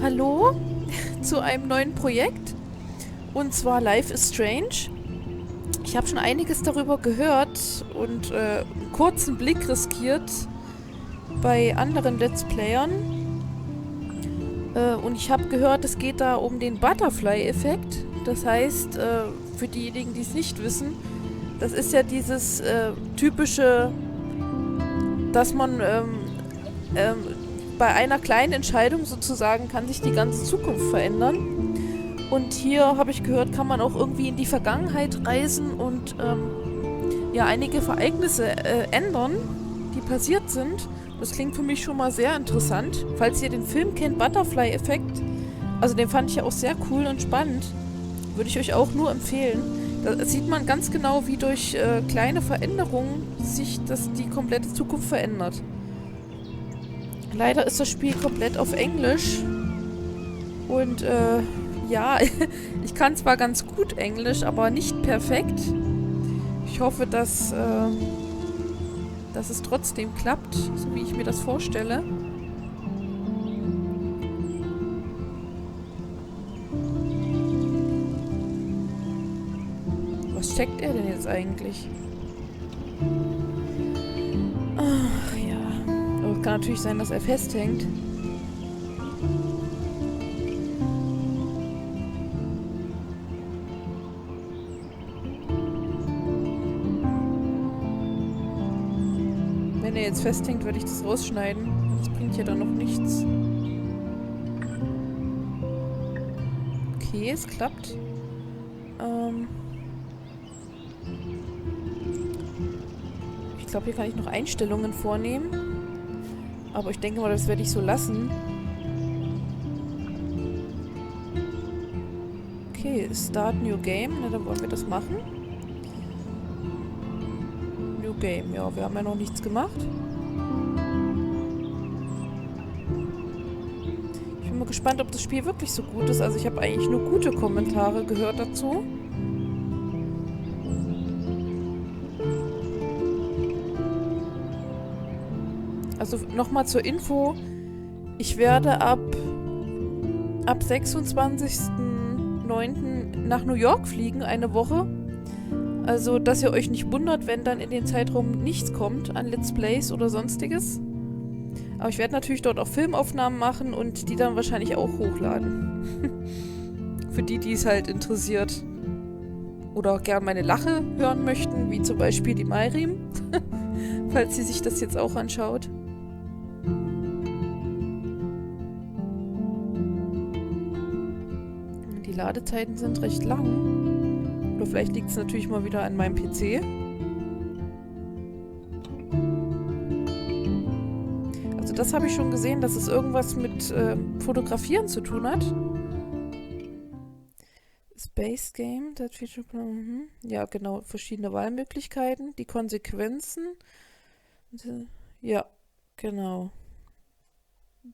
Hallo zu einem neuen Projekt, und zwar Life is Strange. Ich habe schon einiges darüber gehört und einen kurzen Blick riskiert bei anderen Let's Playern. Und ich habe gehört, es geht da um den Butterfly-Effekt. Das heißt, für diejenigen, die es nicht wissen, das ist ja dieses typische, dass man bei einer kleinen Entscheidung sozusagen kann sich die ganze Zukunft verändern. Und hier habe ich gehört, kann man auch irgendwie in die Vergangenheit reisen und ja, einige Ereignisse ändern, die passiert sind. Das klingt für mich schon mal sehr interessant. Falls ihr den Film kennt, Butterfly-Effekt, also den fand ich ja auch sehr cool und spannend, würde ich euch auch nur empfehlen. Da sieht man ganz genau, wie durch kleine Veränderungen sich die komplette Zukunft verändert. Leider ist das Spiel komplett auf Englisch und ja, ich kann zwar ganz gut Englisch, aber nicht perfekt. Ich hoffe, dass es trotzdem klappt, so wie ich mir das vorstelle. Was checkt er denn jetzt eigentlich? Ach ja. Aber es kann natürlich sein, dass er festhängt. Wenn er jetzt festhängt, werde ich das rausschneiden. Das bringt ja dann noch nichts. Okay, es klappt. Ich glaube, hier kann ich noch Einstellungen vornehmen. Aber ich denke mal, das werde ich so lassen. Okay, Start New Game. Na, dann wollen wir das machen. New Game. Ja, wir haben ja noch nichts gemacht. Ich bin mal gespannt, ob das Spiel wirklich so gut ist. Also ich habe eigentlich nur gute Kommentare gehört dazu. Also nochmal zur Info. Ich werde ab 26.09. nach New York fliegen, eine Woche. Also, dass ihr euch nicht wundert, wenn dann in den Zeitraum nichts kommt an Let's Plays oder sonstiges. Aber ich werde natürlich dort auch Filmaufnahmen machen und die dann wahrscheinlich auch hochladen. Für die es halt interessiert. Oder gern meine Lache hören möchten, wie zum Beispiel die Mayrim. Falls sie sich das jetzt auch anschaut. Die Ladezeiten sind recht lang. Oder vielleicht liegt es natürlich mal wieder an meinem PC. Also das habe ich schon gesehen, dass es irgendwas mit Fotografieren zu tun hat. Space Game, that feature, ja genau, verschiedene Wahlmöglichkeiten, die Konsequenzen. Ja, genau.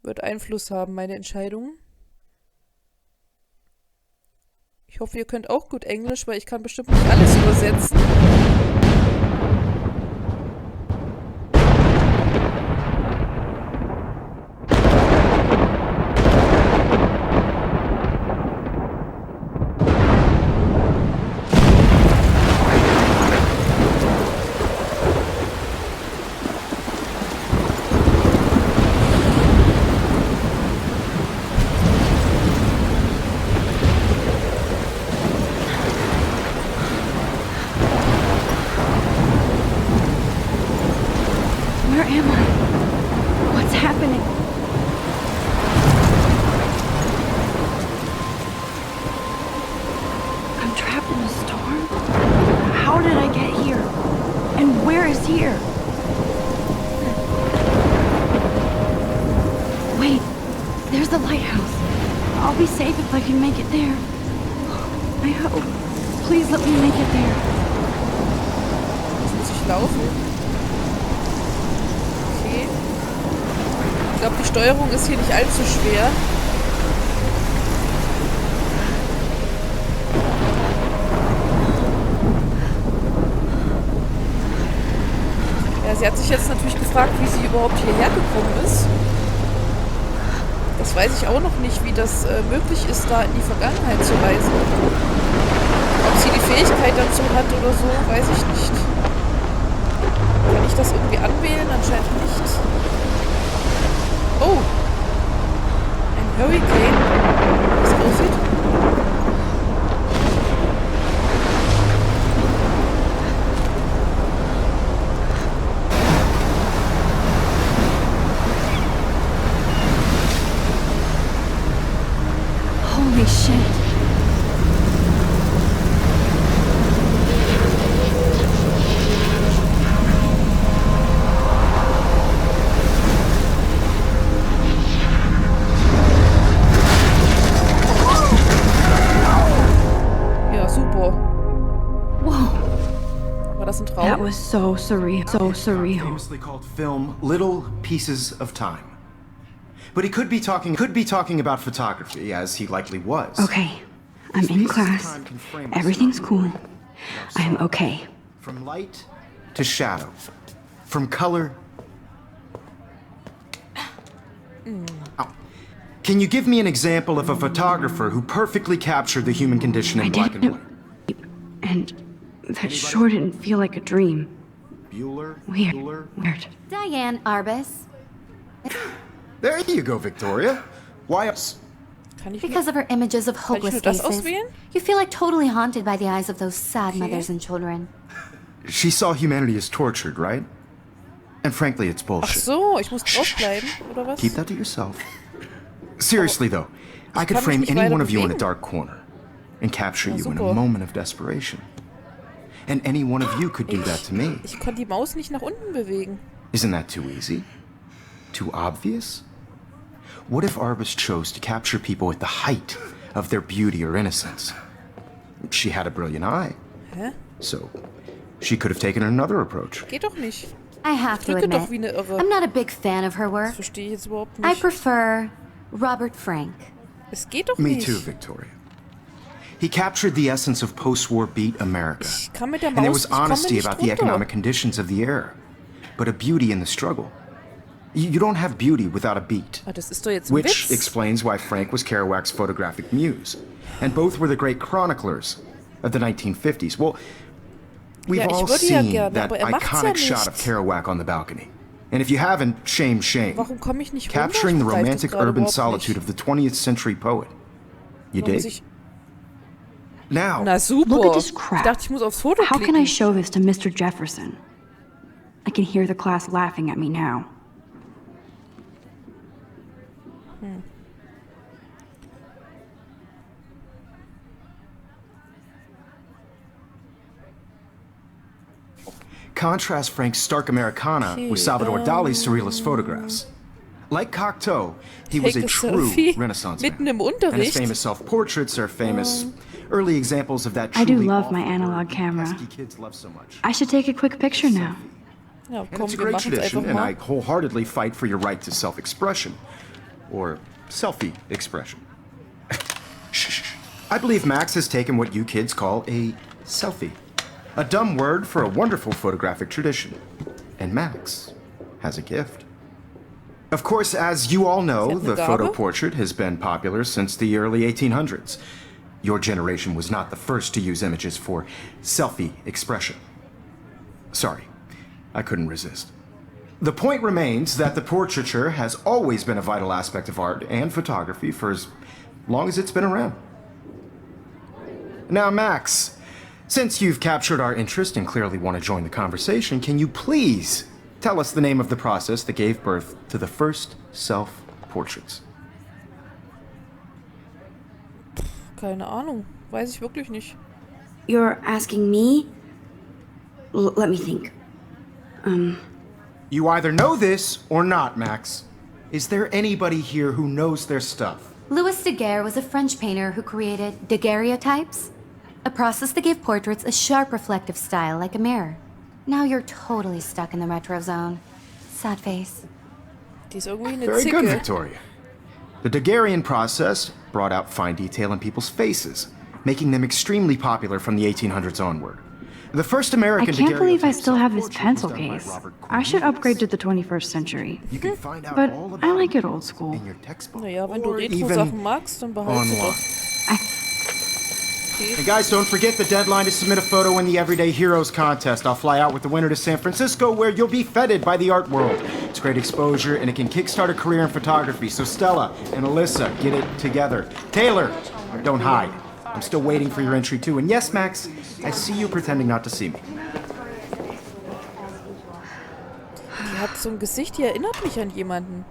Wird Einfluss haben, meine Entscheidung. Ich hoffe, ihr könnt auch gut Englisch, weil ich kann bestimmt nicht alles übersetzen. I can make it there. I hope. Please let me make it there. Jetzt muss ich laufen. Okay. Ich glaube, die Steuerung ist hier nicht allzu schwer. Ja, sie hat sich jetzt natürlich gefragt, wie sie überhaupt hierher gekommen ist. Das weiß ich auch noch nicht, wie das möglich ist, da in die Vergangenheit zu reisen. Ob sie die Fähigkeit dazu hat oder so, weiß ich nicht. Kann ich das irgendwie anwählen? Anscheinend nicht. Oh! Ein Hurricane. Wie es aussieht. Holy shit. Ja, super. Whoa. War das ein That Traum? was so surreal. So surreal. Famously called film Little Pieces of Time. But he could be talking about photography, as he likely was. Okay, I'm in class. Everything's cool. I am okay. From light to shadow. From color. Oh. Can you give me an example of a photographer who perfectly captured the human condition in black and didn't white? And that sure didn't feel like a dream. Bueller? Weird. Bueller? Weird. Diane Arbus. There you go, Victoria. Why else? Kann ich Because of her images of Kann ich hopeless nur das faces, auswählen? you feel like totally haunted by the eyes of those sad mothers and children. She saw humanity as tortured, right? And frankly, it's Ach bullshit. so, ich muss draufbleiben, oder was? Keep that to yourself. Seriously, though, I could kann mich frame nicht any weiter one of you in a bewegen. dark corner and capture Ja, you in super. a moment of desperation. And any one of you could do that to me. Ich konnte die Maus nicht nach unten bewegen. Isn't that too easy? Too obvious? What if Arbus chose to capture people at the height of their beauty or innocence? She had a brilliant eye, Hä? so she could have taken another approach. Geht doch nicht. I have to Drücke doch admit, wie eine Irre. I'm not a big fan of her Das work. verstehe ich jetzt überhaupt I nicht. prefer Robert Frank. Es geht doch Me nicht. too, Victoria. He captured the essence of post-war beat America. Ich kann mit der And there Maus, was ich komme honesty nicht about the runter. economic conditions of the era, but a beauty in the struggle. You don't have beauty without a beat. Ah, das ist doch jetzt ein Which Witz. explains why Frank was Kerouac's photographic muse. And both were the great chroniclers of the 1950s. Well, we've Ja, ich all würde ja seen gerne, that aber macht's ja iconic shot of nicht. Kerouac on the balcony. And if you haven't, shame, shame. Warum komme ich nicht Capturing the runter? Ich begreife das romantic gerade urban überhaupt solitude of nicht. the 20th century poet. You Warum muss dig? ich... Now, Na super. Look at this Ich crap. dachte, ich muss aufs Foto How can I klicken. show this to Mr. Jefferson? I can hear the class laughing at me now. contrast Frank's stark Americana with Salvador Dali's surrealist photographs. Like Cocteau, he was a Take a true selfie Renaissance mitten man. im And his Unterricht. famous self-portraits are famous early examples of that I do truly love my awful analog word camera. pesky kids love so much. I should take a quick picture now. Ja, And komm, it's a wir great machen es tradition, einfach and I mal. wholeheartedly fight for your right to self-expression. Or selfie expression. Shh. I believe Max has taken what you kids call a selfie. A dumb word for a wonderful photographic tradition. And Max has a gift. Of course, as you all know, Sie hat eine the Gabe? photo portrait has been popular since the early 1800s. Your generation was not the first to use images for selfie expression. Sorry, I couldn't resist. The point remains that the portraiture has always been a vital aspect of art and photography for as long as it's been around. Now, Max, since you've captured our interest and clearly want to join the conversation, can you please tell us the name of the process that gave birth to the first self-portraits? Keine Ahnung. Weiß ich wirklich nicht. You're asking me? Let me think. You either know this or not, Max. Is there anybody here who knows their stuff? Louis Daguerre was a French painter who created daguerreotypes, a process that gave portraits a sharp reflective style like a mirror. Now you're totally stuck in the retro zone. Sad face. Die ist irgendwie eine Very good, Zicke. Victoria. The Daguerrean process brought out fine detail in people's faces, making them extremely popular from the 1800s onward. The first I American can't believe I daguerreotype still have this self-portrait pencil was done by case. Robert I should Cornelius. upgrade to the 21st century. You can find out But all I about like it old school. in your textbook Naja, wenn du or Retro-Sachen even magst, dann behalte sie online. doch. Hey guys, don't forget the deadline to submit a photo in the Everyday Heroes contest. I'll fly out with the winner to San Francisco, where you'll be feted by the art world. It's great exposure, and it can kickstart a career in photography. So Stella and Alyssa, get it together. Taylor, don't hide. I'm still waiting for your entry too. And yes, Max, I see you pretending not to see me. Die hat so ein Gesicht, die erinnert mich an jemanden.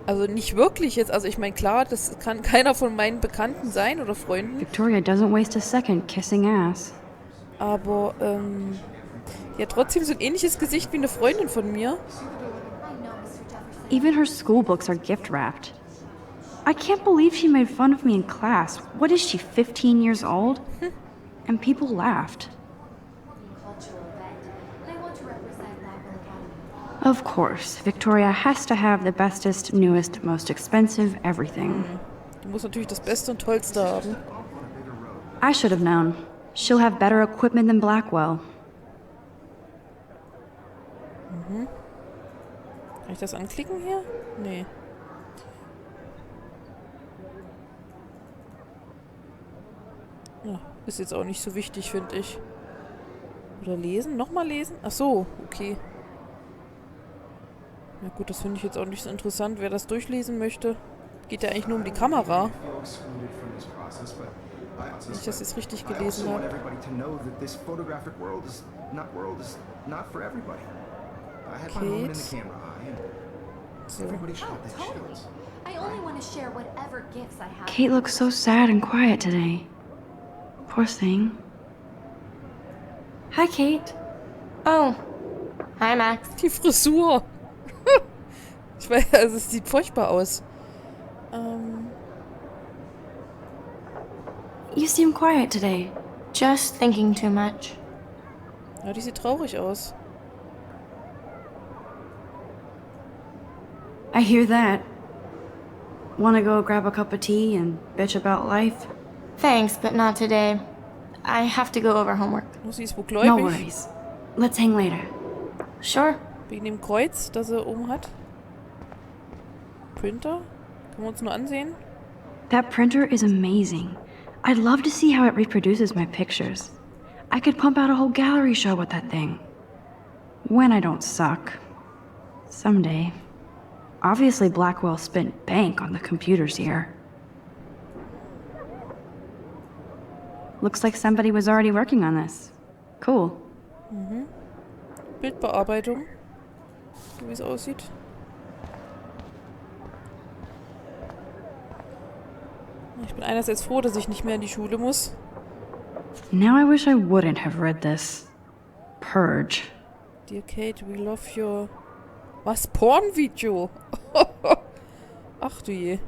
Also nicht wirklich jetzt. Also ich meine, klar, das kann keiner von meinen Bekannten sein oder Freunden. Victoria doesn't waste a second kissing ass. Aber, die hat trotzdem so ein ähnliches Gesicht wie eine Freundin von mir. Even her school books are gift wrapped. I can't believe she made fun of me in class. What is she, 15 years old? And people laughed. Of course, Victoria has to have the bestest, newest, most expensive everything. Die muss natürlich das Beste und Tollste haben. I should have known. She'll have better equipment than Blackwell. Kann ich das anklicken hier? Nee. Ja, ist jetzt auch nicht so wichtig, finde ich. Oder lesen? Nochmal lesen? Ach so, okay. Na gut, das finde ich jetzt auch nicht so interessant, wer das durchlesen möchte. Geht ja eigentlich nur um die Kamera. Wenn ich das jetzt richtig gelesen habe. Kate. So. I only want to share whatever gifts I have. Kate looks so sad and quiet today. Poor thing. Hi, Kate. Oh. Hi, Max. Die Frisur. Ich weiß, also es sieht furchtbar aus. You seem quiet today. Just thinking too much. Ja, die sieht traurig aus. I hear that. Wanna go grab a cup of tea and bitch about life? Thanks, but not today. I have to go over homework. Oh, sie ist wohl No gläubig. worries. Let's hang later. Sure. Wegen dem Kreuz, das er oben hat. Printer? Können wir uns nur ansehen? That printer is amazing. I'd love to see how it reproduces my pictures. I could pump out a whole gallery show with that thing. When I don't suck. Someday. Obviously, Blackwell spent bank on the computers here. Looks like somebody was already working on this. Cool. Bildbearbeitung. So wie es aussieht. Ich bin einerseits froh, dass ich nicht mehr in die Schule muss. Now I wish I wouldn't have read this. Purge. Dear Kate, we love your... Was? Pornvideo? Ach du je.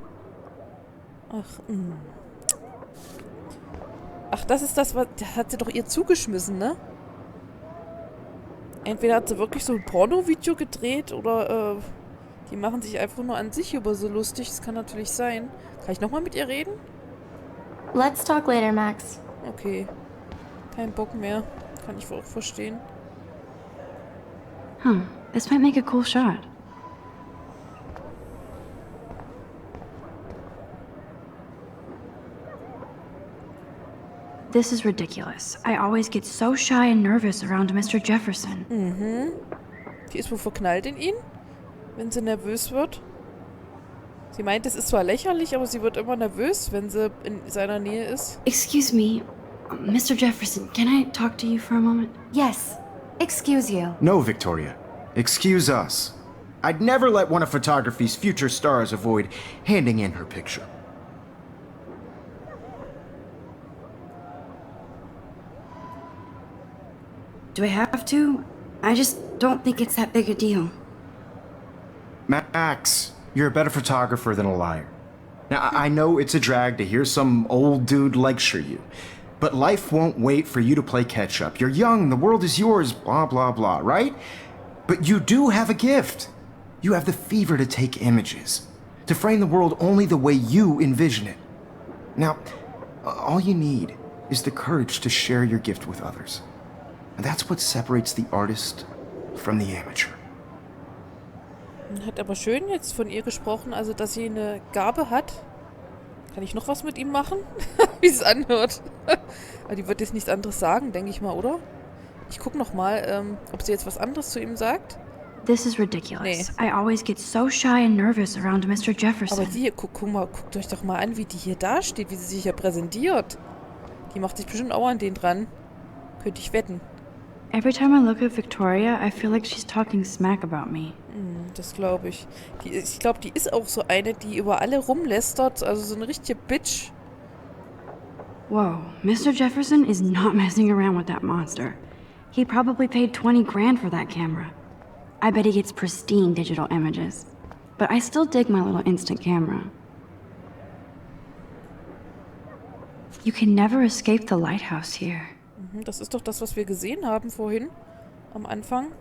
Ach, Ach, das ist das, was... Das hat sie doch ihr zugeschmissen, ne? Entweder hat sie wirklich so ein Porno-Video gedreht oder, die machen sich einfach nur an sich über so lustig. Das kann natürlich sein. Kann ich nochmal mit ihr reden? Let's talk later, Max. Okay. Kein Bock mehr. Kann ich auch verstehen. Huh. This might make a cool shot. This is ridiculous. I always get so shy and nervous around Mr. Jefferson. Die ist wohl verknallt in ihn, wenn sie nervös wird. Sie meint, es ist zwar lächerlich, aber sie wird immer nervös, wenn sie in seiner Nähe ist. Excuse me, Mr. Jefferson, can I talk to you for a moment? Yes. Excuse you. No, Victoria. Excuse us. I'd never let one of photography's future stars avoid handing in her picture. Do I have to? I just don't think it's that big a deal. Max, you're a better photographer than a liar. Now, I know it's a drag to hear some old dude lecture you, but life won't wait for you to play catch-up. You're young, the world is yours, blah, blah, blah, right? But you do have a gift. You have the fever to take images, to frame the world only the way you envision it. Now, all you need is the courage to share your gift with others. And that's what separates the artist from the amateur. Hat aber schön jetzt von ihr gesprochen, also dass sie eine Gabe hat. Kann ich noch was mit ihm machen? Wie es anhört. Aber die wird jetzt nichts anderes sagen, denke ich mal, oder? Ich gucke noch mal, ob sie jetzt was anderes zu ihm sagt. This is ridiculous. I always get so shy and nervous around Mr. Jefferson. Aber die, guckt euch doch mal an, wie die hier dasteht, wie sie sich hier präsentiert. Die macht sich bestimmt auch an den dran. Könnte ich wetten. Every time I look at Victoria, I feel like she's talking smack about me. Das glaube ich. Ich glaube, die ist auch so eine, die über alle rumlästert. Also so eine richtige Bitch. Whoa, Mr. Jefferson is not messing around with that monster. He probably paid 20 grand for that camera. I bet he gets pristine digital images. But I still dig my little instant camera. You can never escape the lighthouse here. Das ist doch das, was wir gesehen haben vorhin. Am Anfang.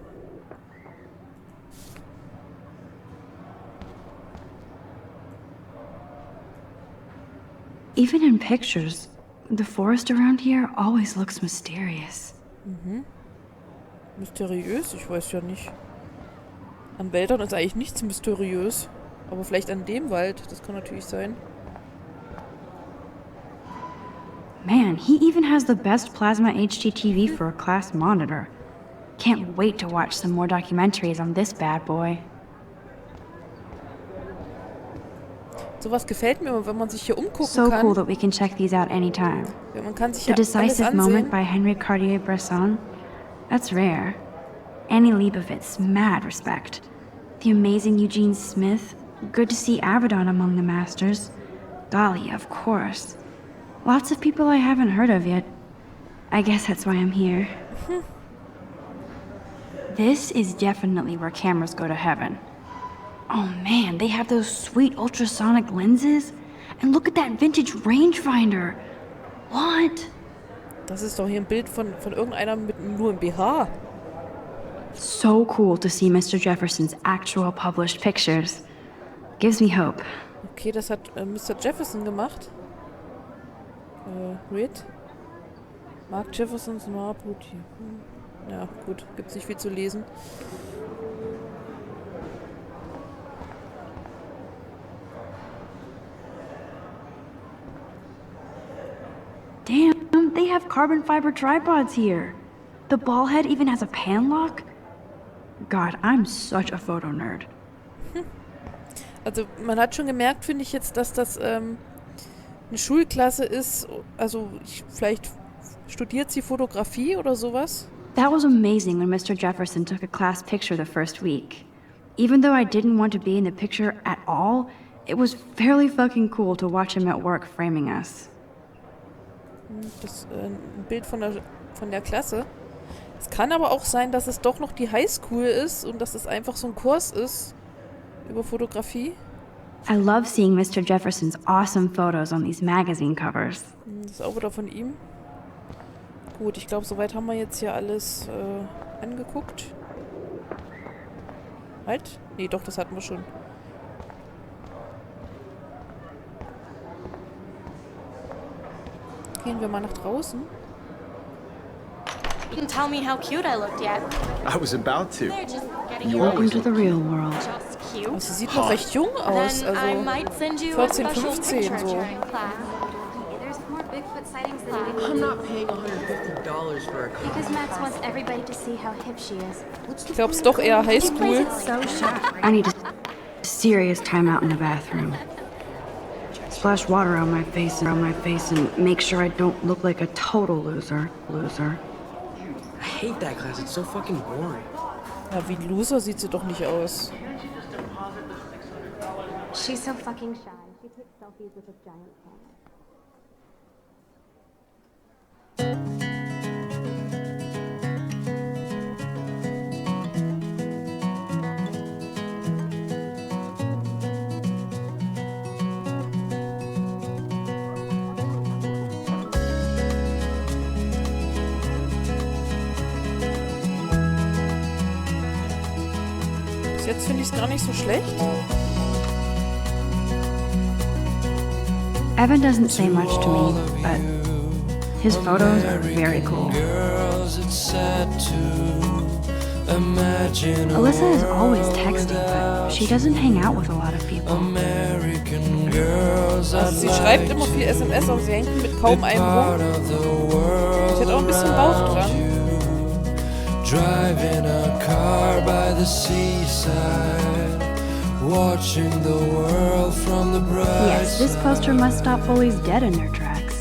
Even in pictures, the forest around here always looks mysterious. Mysteriös? Ich weiß ja nicht. An Wäldern ist eigentlich nichts mysteriös. Aber vielleicht an dem Wald, das kann natürlich sein. Man, he even has the best plasma HDTV for a class monitor. Can't wait to watch some more documentaries on this bad boy. Sowas gefällt mir, wenn man sich hier umgucken So kann. cool that we can check these out anytime. Ja, man kann sich The ja alles decisive moment ansehen. by Henry Cartier-Bresson? That's rare. Annie Leibovitz, mad respect. The amazing Eugene Smith? Good to see Avedon among the masters. Golly, of course. Lots of people I haven't heard of yet. I guess that's why I'm here. This is definitely where cameras go to heaven. Oh man, they have those sweet ultrasonic lenses. And look at that vintage rangefinder. What? Das ist doch hier ein Bild von irgendeiner mit nur einem BH. So cool to see Mr. Jefferson's actual published pictures. Gives me hope. Okay, das hat Mr. Jefferson gemacht. Read. Mark Jeffersons Nahbrut hier. Ja, gut. Gibt's nicht viel zu lesen. Damn, they have carbon fiber tripods here. The ball head even has a pan lock. God, I'm such a photo nerd. Also man hat schon gemerkt, finde ich jetzt, dass das eine Schulklasse ist. Also vielleicht studiert sie Fotografie oder sowas. That was amazing when Mr. Jefferson took a class picture the first week. Even though I didn't want to be in the picture at all, it was fairly fucking cool to watch him at work framing us. Das ein Bild von der Klasse. Es kann aber auch sein, dass es doch noch die Highschool ist und dass es einfach so ein Kurs ist über Fotografie. I love seeing Mr. Jefferson's awesome photos on these magazine covers. Das ist auch wieder von ihm. Gut, ich glaube, soweit haben wir jetzt hier alles angeguckt. Halt? Nee, doch, das hatten wir schon. Gehen wir mal nach draußen. You didn't tell me how cute I looked yet. I was about to. They're just getting You you Welcome to the real world. just cute. Also, sie sieht noch recht jung aus. Then I Also, might send you a 14, special 15 picture so. during class. There's more Bigfoot sightings than we I'm not paying $150 for a car. because Max wants everybody to see how hip she is. Ich glaube, es ist doch eher He plays Highschool. it so sharp. I need a serious time out in the bathroom. Splash water on my face and make sure I don't look like a total loser. I hate that class. It's so fucking boring. Ja, wie ein Loser sieht sie doch nicht aus. She's so fucking shy. She takes selfies with a giant camera. Bis jetzt finde ich es gar nicht so schlecht. Evan doesn't say much to me, but His photos are very cool. Alyssa is always texting, but she doesn't hang out with a lot of people. Also sie schreibt immer viel SMS, aber sie hängt mit kaum einem rum. Sie hat auch ein bisschen Bauch dran. Driving a car by the seaside, watching the world from the bright Yes, this poster must stop bullies dead in their tracks.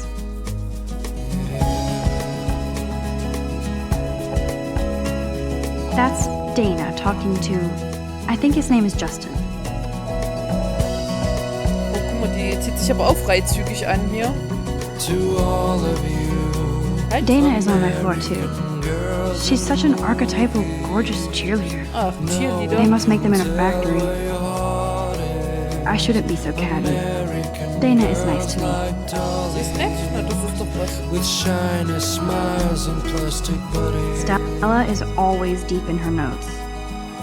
That's Dana talking to, I think his name is Justin. Oh, guck mal, die zieht sich aber auch freizügig an hier. to all of you. Halt. Dana is on my floor too. She's such an archetypal, gorgeous cheerleader. Ach, Cheerleader. They must make them in a factory. I shouldn't be so catty. Dana is nice to me. Sie ist nett. Na, das ist doch was. With shiny smiles and plastic buddies. Stella is always deep in her notes.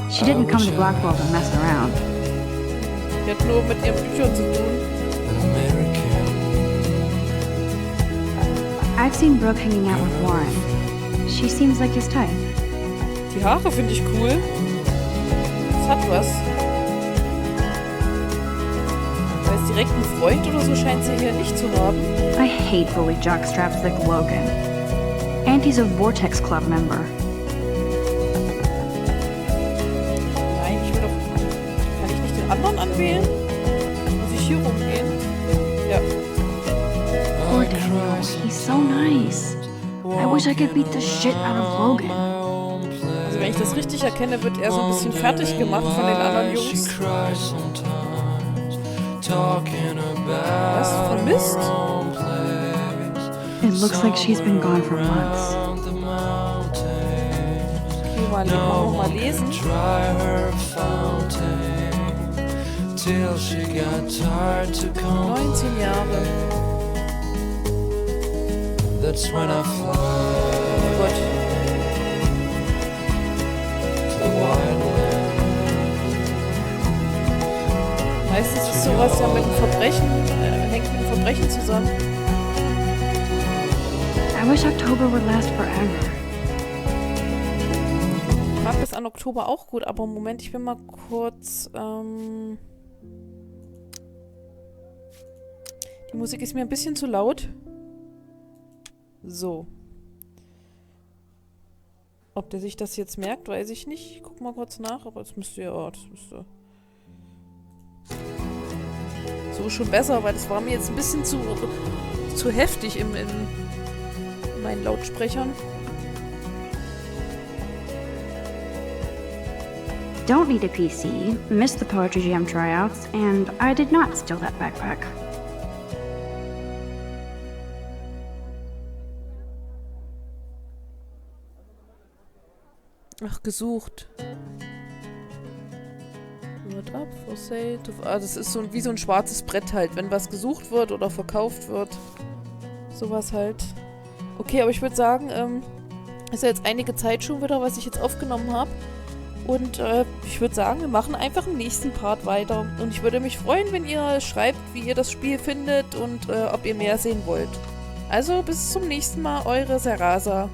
She didn't come to Blackwell to mess around. Die hat nur mit ihren Büchern zu tun. I've seen Brooke hanging out with Warren. She seems like his type. Die Haare finde ich cool. Das hat was. Weiß direkt einen Freund oder so scheint sie hier nicht zu haben. I hate bully jockstraps like Logan. And he's a Vortex Club member. Nein, ich will doch... Kann ich nicht den anderen anwählen? Muss ich hier rumgehen? Ja. Poor Daniel, he's so nice. I wish I could beat the shit out of Logan. Also wenn ich das richtig erkenne, wird er so ein bisschen fertig gemacht von den anderen Jungs. Was? Vermisst? It looks like she's been gone for months. Okay, machen wir mal lesen. 19 Jahre. That's when I fly Oh Gott. to the wildland. Meistens ist sowas ja mit dem Verbrechen, hängt mit dem Verbrechen zusammen. I wish October would last forever. Ich mag das an Oktober auch gut, aber Moment, ich bin mal kurz, die Musik ist mir ein bisschen zu laut. So. Ob der sich das jetzt merkt, weiß ich nicht. Ich guck mal kurz nach, aber das müsste ja, das müsste... So schon besser, weil das war mir jetzt ein bisschen zu heftig in meinen Lautsprechern. Don't need a PC, missed the Poetry Jam tryouts, and I did not steal that backpack. Ach, gesucht. What up for sale? Das ist so wie so ein schwarzes Brett halt, wenn was gesucht wird oder verkauft wird. Sowas halt. Okay, aber ich würde sagen, ist ja jetzt einige Zeit schon wieder, was ich jetzt aufgenommen habe. Und ich würde sagen, wir machen einfach im nächsten Part weiter. Und ich würde mich freuen, wenn ihr schreibt, wie ihr das Spiel findet und ob ihr mehr sehen wollt. Also bis zum nächsten Mal, eure Serasa.